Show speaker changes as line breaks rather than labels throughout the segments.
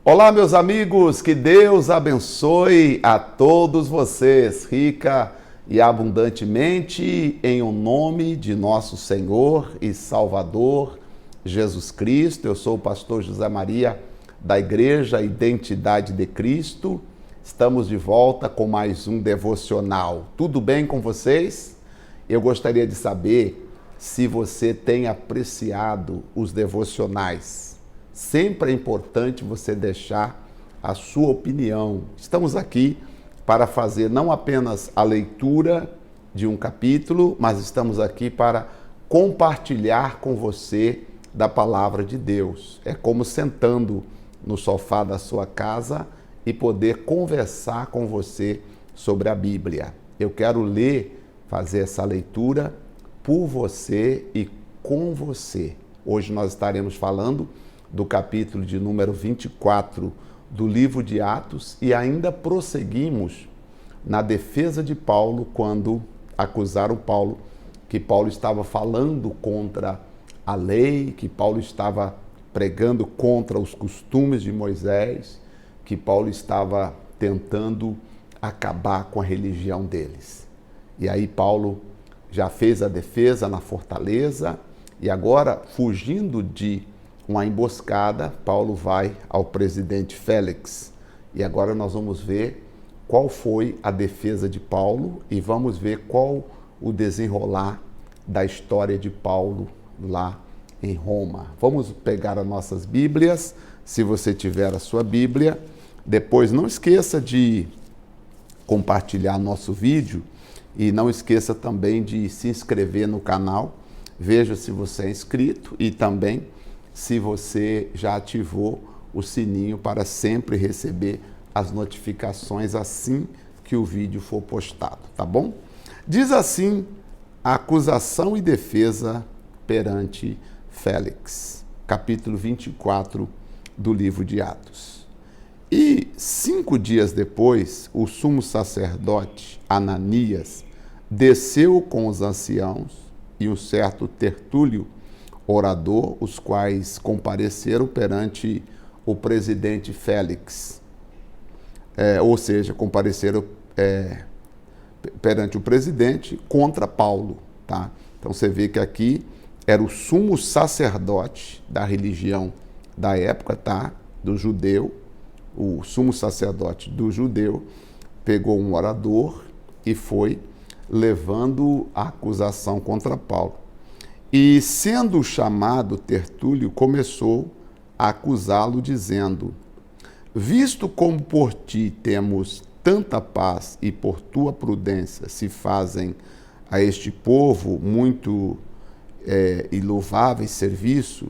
Olá, meus amigos, que Deus abençoe a todos vocês, rica e abundantemente, em o nome de nosso Senhor e Salvador, Jesus Cristo. Eu sou o pastor José Maria, da Igreja Identidade de Cristo. Estamos de volta com mais um devocional. Tudo bem com vocês? Eu gostaria de saber se você tem apreciado os devocionais. Sempre é importante você deixar a sua opinião. Estamos aqui para fazer não apenas a leitura de um capítulo, mas estamos aqui para compartilhar com você da palavra de Deus. É como sentando no sofá da sua casa e poder conversar com você sobre a Bíblia. Eu quero ler, fazer essa leitura por você e com você. Hoje nós estaremos falando do capítulo de número 24 do livro de Atos e ainda prosseguimos na defesa de Paulo quando acusaram Paulo que Paulo estava falando contra a lei, que Paulo estava pregando contra os costumes de Moisés, que Paulo estava tentando acabar com a religião deles. E aí Paulo já fez a defesa na fortaleza e agora, fugindo de uma emboscada, Paulo vai ao presidente Félix. E agora nós vamos ver qual foi a defesa de Paulo e vamos ver qual o desenrolar da história de Paulo lá em Roma. Vamos pegar as nossas Bíblias, se você tiver a sua Bíblia. Depois não esqueça de compartilhar nosso vídeo e não esqueça também de se inscrever no canal. Veja se você é inscrito e também se você já ativou o sininho para sempre receber as notificações assim que o vídeo for postado, tá bom? Diz assim a acusação e defesa perante Félix, capítulo 24 do livro de Atos. E 5 dias depois, o sumo sacerdote Ananias desceu com os anciãos e um certo Tertúlio, orador, os quais compareceram perante o presidente Félix. Ou seja, compareceram perante o presidente contra Paulo. Tá? Então você vê que aqui era o sumo sacerdote da religião da época, tá? Do judeu. O sumo sacerdote do judeu pegou um orador e foi levando a acusação contra Paulo. E, sendo chamado Tertúlio, começou a acusá-lo, dizendo: visto como por ti temos tanta paz e por tua prudência se fazem a este povo muito e louvável serviço,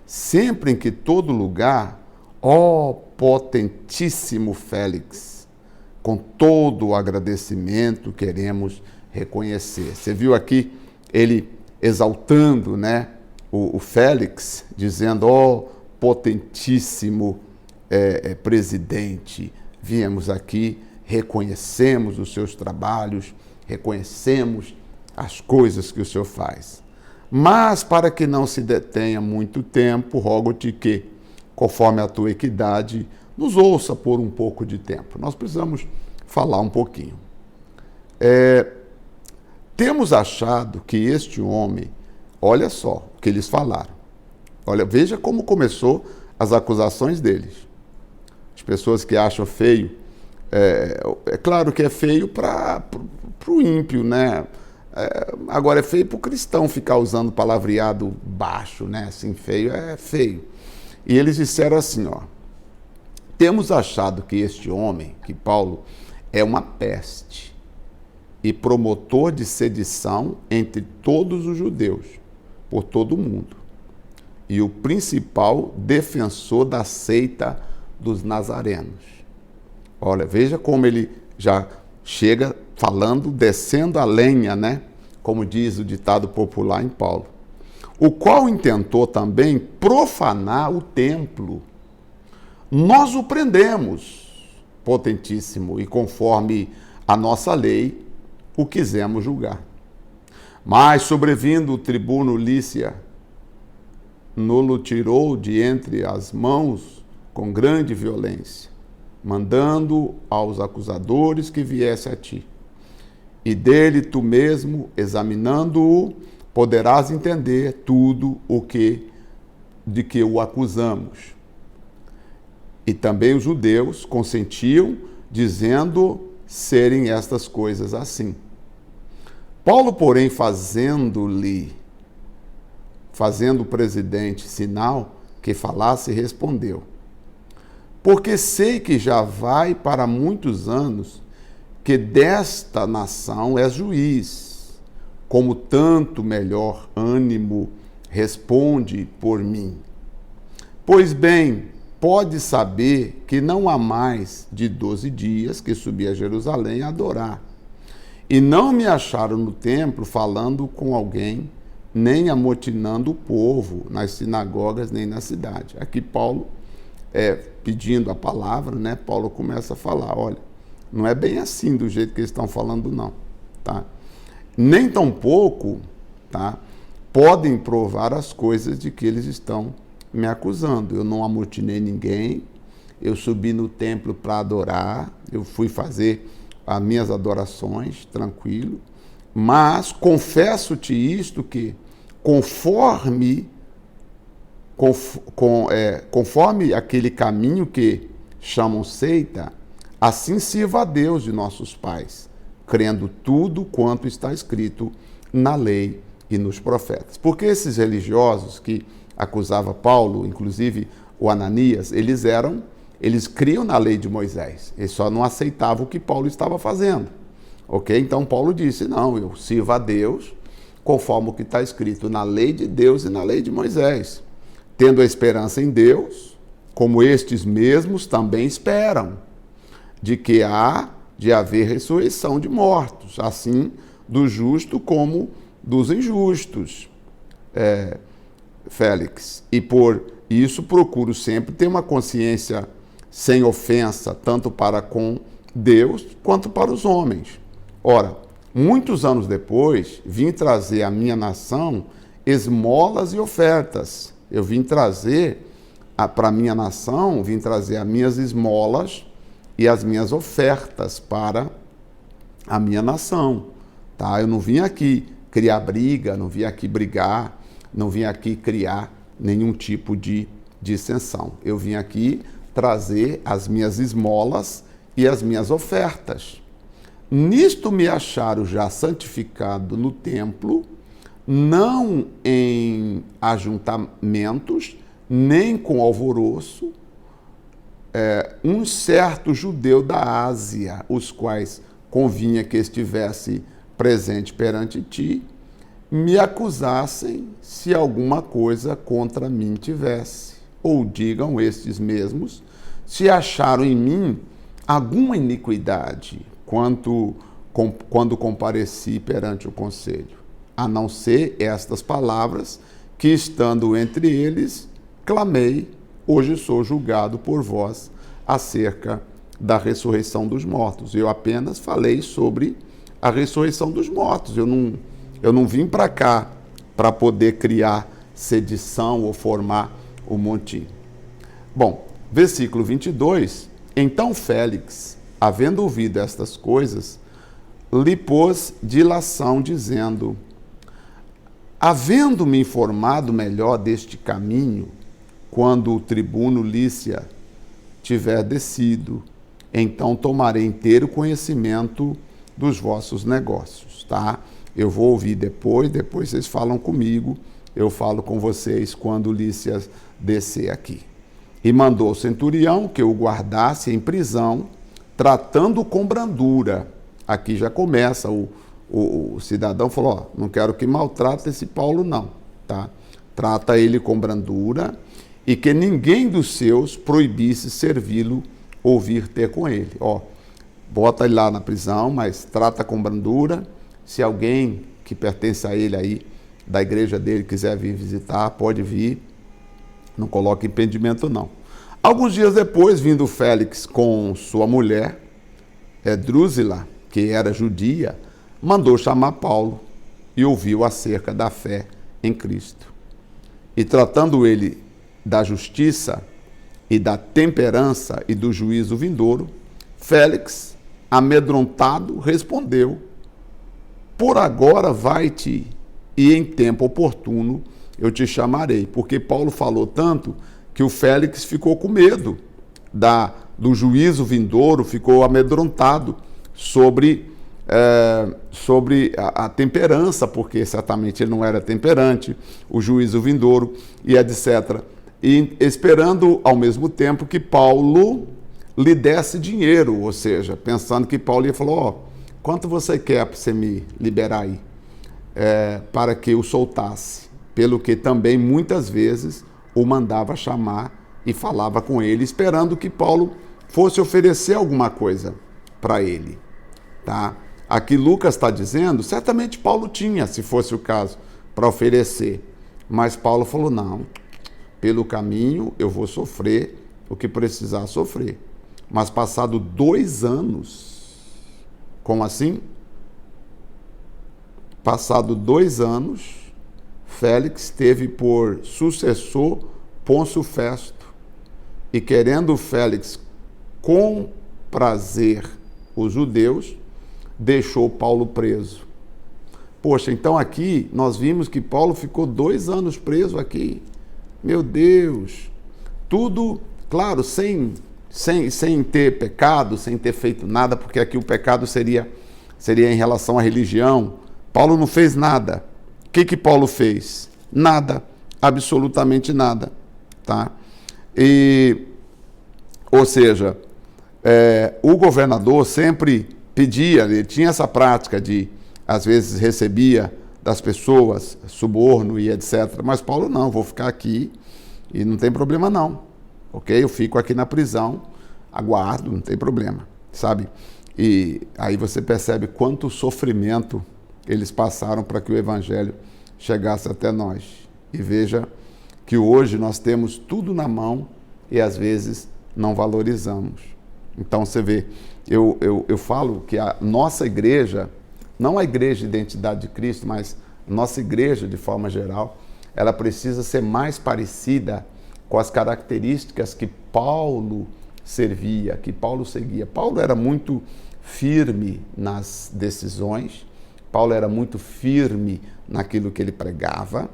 sempre em que todo lugar, ó potentíssimo Félix, com todo o agradecimento queremos reconhecer. Você viu aqui ele exaltando, né, o Félix, dizendo: ó potentíssimo presidente, viemos aqui, reconhecemos os seus trabalhos, reconhecemos as coisas que o senhor faz. Mas, para que não se detenha muito tempo, rogo-te que, conforme a tua equidade, nos ouça por um pouco de tempo. Nós precisamos falar um pouquinho. Temos achado que este homem, olha só o que eles falaram. Olha, veja como começou as acusações deles. As pessoas que acham feio, é claro que é feio para o ímpio, né? Agora é feio para o cristão ficar usando palavreado baixo, né? Assim, feio é feio. E eles disseram assim, ó: temos achado que este homem, que Paulo, é uma peste e promotor de sedição entre todos os judeus, por todo o mundo, e o principal defensor da seita dos nazarenos. Olha, veja como ele já chega falando, descendo a lenha, né? Como diz o ditado popular em Paulo. O qual intentou também profanar o templo. Nós o prendemos, potentíssimo, e conforme a nossa lei, o quisemos julgar. Mas, sobrevindo o tribuno Lícia, no-lo tirou de entre as mãos com grande violência, mandando aos acusadores que viesse a ti. E dele tu mesmo, examinando-o, poderás entender tudo de que o acusamos. E também os judeus consentiam, dizendo serem estas coisas assim. Paulo, porém, fazendo o presidente sinal que falasse, respondeu: porque sei que já vai para muitos anos que desta nação és juiz, como tanto melhor ânimo responde por mim. Pois bem, pode saber que não há mais de 12 dias que subi a Jerusalém a adorar, e não me acharam no templo falando com alguém, nem amotinando o povo nas sinagogas, nem na cidade. Aqui Paulo, pedindo a palavra, né? Paulo começa a falar, olha, não é bem assim do jeito que eles estão falando, não. Tá? Nem tampouco, tá, podem provar as coisas de que eles estão me acusando. Eu não amotinei ninguém, eu subi no templo para adorar, eu fui fazer as minhas adorações, tranquilo, mas confesso-te isto que, conforme aquele caminho que chamam seita, assim sirva a Deus de nossos pais, crendo tudo quanto está escrito na lei e nos profetas. Porque esses religiosos que acusavam Paulo, inclusive o Ananias, eles criam na lei de Moisés, eles só não aceitavam o que Paulo estava fazendo. Ok? Então Paulo disse, não, eu sirvo a Deus conforme o que está escrito na lei de Deus e na lei de Moisés, tendo a esperança em Deus, como estes mesmos também esperam, de que há de haver ressurreição de mortos, assim do justo como dos injustos, Félix. E por isso procuro sempre ter uma consciência sem ofensa, tanto para com Deus quanto para os homens. Ora, muitos anos depois, vim trazer à minha nação esmolas e ofertas. Eu vim trazer para a minha nação, vim trazer as minhas esmolas e as minhas ofertas para a minha nação. Tá? Eu não vim aqui criar briga, não vim aqui brigar, não vim aqui criar nenhum tipo de dissensão. Eu vim aqui trazer as minhas esmolas e as minhas ofertas. Nisto me acharam já santificado no templo, não em ajuntamentos, nem com alvoroço, um certo judeu da Ásia, os quais convinha que estivesse presente perante ti, me acusassem se alguma coisa contra mim tivesse. Ou digam estes mesmos, se acharam em mim alguma iniquidade quando compareci perante o conselho, a não ser estas palavras, que estando entre eles, clamei, hoje sou julgado por vós acerca da ressurreição dos mortos. Eu apenas falei sobre a ressurreição dos mortos. Eu não vim para cá para poder criar sedição ou formar o montim. Bom, versículo 22. Então Félix, havendo ouvido estas coisas, lhe pôs dilação, dizendo: havendo-me informado melhor deste caminho, quando o tribuno Lícia tiver descido, então tomarei inteiro conhecimento dos vossos negócios, tá? Eu vou ouvir depois vocês falam comigo, eu falo com vocês quando Lícia descer aqui. E mandou o centurião que o guardasse em prisão, tratando com brandura. Aqui já começa, o cidadão falou, ó, não quero que maltrate esse Paulo não, tá? Trata ele com brandura e que ninguém dos seus proibisse servi-lo ou vir ter com ele. Ó, bota ele lá na prisão, mas trata com brandura. Se alguém que pertence a ele aí, da igreja dele, quiser vir visitar, pode vir. Não coloca impedimento, não. Alguns dias depois, vindo Félix com sua mulher, Drúzila, que era judia, mandou chamar Paulo e ouviu acerca da fé em Cristo. E tratando ele da justiça e da temperança e do juízo vindouro, Félix, amedrontado, respondeu: por agora vai-te, e em tempo oportuno eu te chamarei. Porque Paulo falou tanto que o Félix ficou com medo do juízo vindouro, ficou amedrontado sobre a temperança, porque certamente ele não era temperante, o juízo vindouro e etc. E esperando ao mesmo tempo que Paulo lhe desse dinheiro, ou seja, pensando que Paulo ia falar: ó, quanto você quer para você me liberar aí? Para que o soltasse, pelo que também muitas vezes o mandava chamar e falava com ele, esperando que Paulo fosse oferecer alguma coisa para ele, tá? Aqui Lucas está dizendo, certamente Paulo tinha, se fosse o caso, para oferecer, mas Paulo falou: não, pelo caminho eu vou sofrer o que precisar sofrer. Mas passado 2 anos, como assim? Passado 2 anos, Félix teve por sucessor Pôncio Festo, e querendo Félix comprazer os judeus, deixou Paulo preso. Poxa, então aqui nós vimos que Paulo ficou 2 anos preso aqui. Meu Deus! Tudo, claro, sem ter pecado, sem ter feito nada, porque aqui o pecado seria em relação à religião. Paulo não fez nada. O que Paulo fez? Nada, absolutamente nada, tá? Ou seja, o governador sempre pedia, ele tinha essa prática de, às vezes recebia das pessoas suborno e etc. Mas Paulo não, vou ficar aqui e não tem problema não, ok? Eu fico aqui na prisão, aguardo, não tem problema, sabe? E aí você percebe quanto sofrimento eles passaram para que o evangelho chegasse até nós. E veja que hoje nós temos tudo na mão e às vezes não valorizamos. Então você vê, eu falo que a nossa igreja, não a igreja de identidade de Cristo, mas a nossa igreja de forma geral, ela precisa ser mais parecida com as características que Paulo servia, que Paulo seguia. Paulo era muito firme nas decisões, Paulo era muito firme naquilo que ele pregava,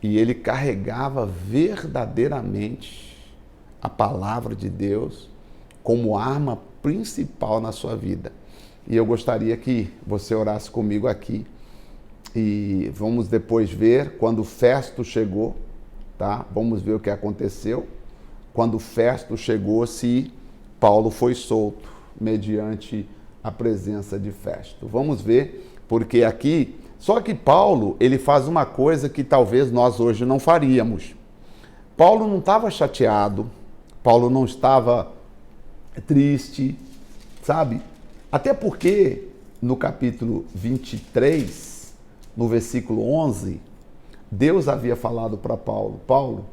e ele carregava verdadeiramente a palavra de Deus como arma principal na sua vida. E eu gostaria que você orasse comigo aqui, e vamos depois ver quando Festo chegou, tá? Vamos ver o que aconteceu. Quando Festo chegou, se Paulo foi solto mediante a presença de Festo. Vamos ver, porque aqui, só que Paulo, ele faz uma coisa que talvez nós hoje não faríamos. Paulo não estava chateado, Paulo não estava triste, sabe? Até porque no capítulo 23, no versículo 11, Deus havia falado para Paulo: Paulo,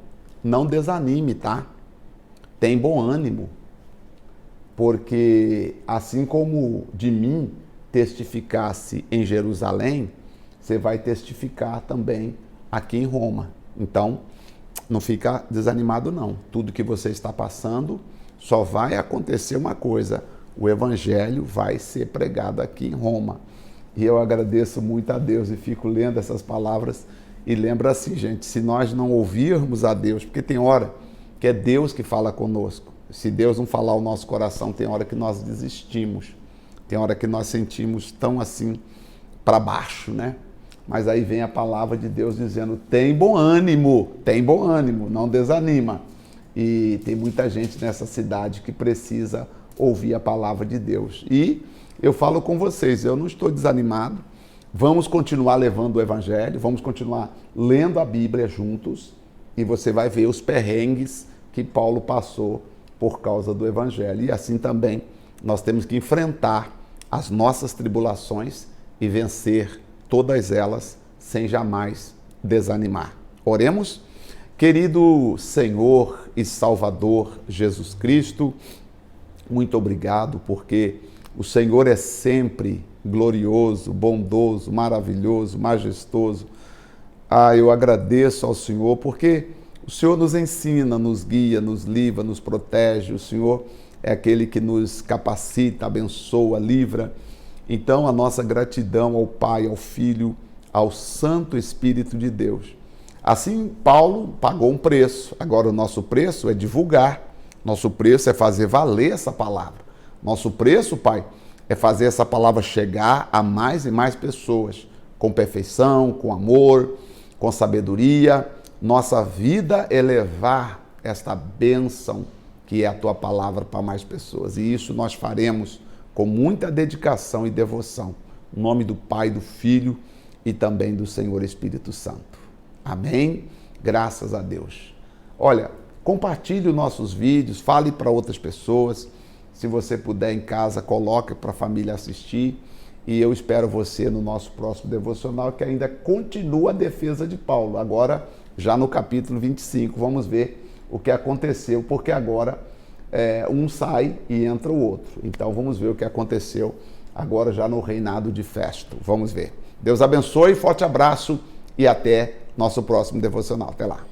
não desanime, tá? Tem bom ânimo, porque assim como de mim testificasse em Jerusalém, você vai testificar também aqui em Roma. Então, não fica desanimado não. Tudo que você está passando, só vai acontecer uma coisa: o evangelho vai ser pregado aqui em Roma. E eu agradeço muito a Deus e fico lendo essas palavras e lembro assim, gente, se nós não ouvirmos a Deus, porque tem hora que é Deus que fala conosco. Se Deus não falar o nosso coração, tem hora que nós desistimos. Tem hora que nós sentimos tão assim para baixo, né? Mas aí vem a palavra de Deus dizendo: tem bom ânimo, não desanima. E tem muita gente nessa cidade que precisa ouvir a palavra de Deus. E eu falo com vocês, eu não estou desanimado. Vamos continuar levando o evangelho, vamos continuar lendo a Bíblia juntos, e você vai ver os perrengues que Paulo passou por causa do evangelho. E assim também nós temos que enfrentar as nossas tribulações e vencer todas elas sem jamais desanimar. Oremos. Querido Senhor e Salvador Jesus Cristo, muito obrigado, porque o Senhor é sempre glorioso, bondoso, maravilhoso, majestoso. Eu agradeço ao Senhor porque O Senhor nos ensina, nos guia, nos livra, nos protege. O Senhor é aquele que nos capacita, abençoa, livra. Então, a nossa gratidão ao Pai, ao Filho, ao Santo Espírito de Deus. Assim, Paulo pagou um preço. Agora, o nosso preço é divulgar. Nosso preço é fazer valer essa palavra. Nosso preço, Pai, é fazer essa palavra chegar a mais e mais pessoas, com perfeição, com amor, com sabedoria. Nossa vida é levar esta bênção que é a Tua palavra para mais pessoas. E isso nós faremos com muita dedicação e devoção. Em nome do Pai, do Filho e também do Senhor Espírito Santo. Amém? Graças a Deus. Olha, compartilhe os nossos vídeos, fale para outras pessoas. Se você puder em casa, coloque para a família assistir. E eu espero você no nosso próximo devocional, que ainda continua a defesa de Paulo. Agora, já no capítulo 25, vamos ver o que aconteceu, porque agora um sai e entra o outro. Então, vamos ver o que aconteceu agora já no reinado de Festo. Vamos ver. Deus abençoe, forte abraço e até nosso próximo devocional. Até lá.